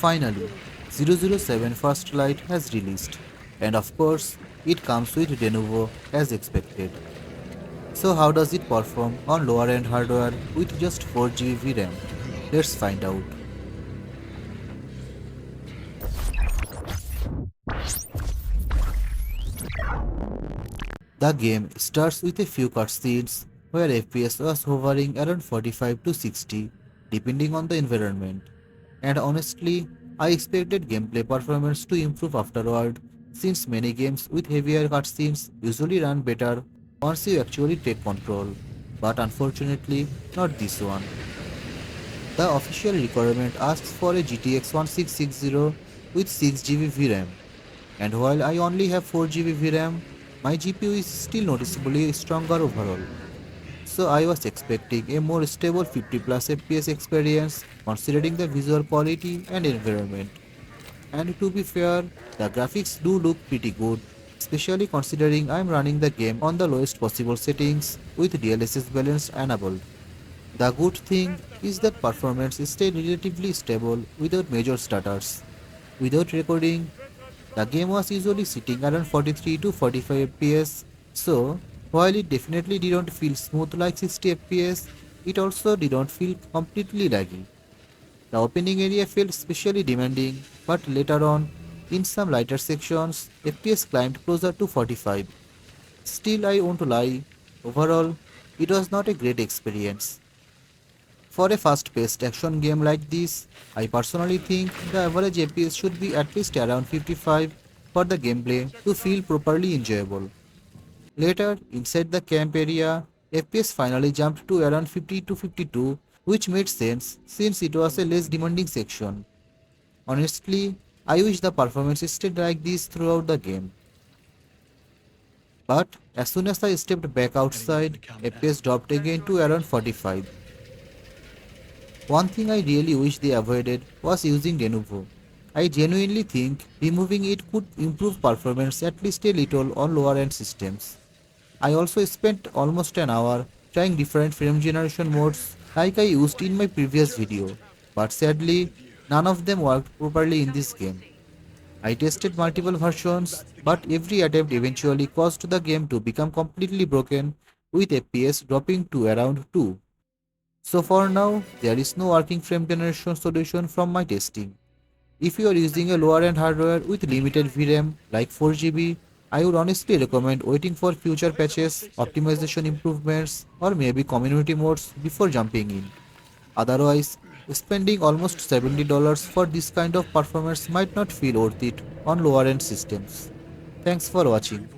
Finally, 007 First Light has released, and of course, it comes with Lenovo as expected. So how does it perform on lower end hardware with just 4GB VRAM? Let's find out. The game starts with a few cutscenes where FPS was hovering around 45 to 60 depending on the environment. And honestly, I expected gameplay performance to improve afterward since many games with heavier cutscenes usually run better once you actually take control. But unfortunately, not this one. The official requirement asks for a GTX 1660 with 6GB VRAM, and while I only have 4GB VRAM, my GPU is still noticeably stronger overall. So I was expecting a more stable 50 plus FPS experience considering the visual quality and environment. And to be fair, the graphics do look pretty good, especially considering I'm running the game on the lowest possible settings with DLSS Balanced enabled. The good thing is that performance stayed relatively stable without major stutters. Without recording, the game was usually sitting around 43 to 45 FPS, so while it definitely didn't feel smooth like 60 FPS, it also didn't feel completely laggy. The opening area felt especially demanding, but later on, in some lighter sections, FPS climbed closer to 45. Still, I won't lie, overall, it was not a great experience. For a fast-paced action game like this, I personally think the average FPS should be at least around 55 for the gameplay to feel properly enjoyable. Later, inside the camp area, FPS finally jumped to around 50 to 52, which made sense since it was a less demanding section. Honestly, I wish the performance stayed like this throughout the game. But as soon as I stepped back outside, FPS dropped again to around 45. One thing I really wish they avoided was using Lenovo. I genuinely think removing it could improve performance at least a little on lower end systems. I also spent almost an hour trying different frame generation modes like I used in my previous video, but sadly, none of them worked properly in this game. I tested multiple versions, but every attempt eventually caused the game to become completely broken with FPS dropping to around 2. So for now, there is no working frame generation solution from my testing. If you are using a lower end hardware with limited VRAM like 4GB, I would honestly recommend waiting for future patches, optimization improvements, or maybe community modes before jumping in. Otherwise, spending almost $70 for this kind of performance might not feel worth it on lower end systems. Thanks for watching.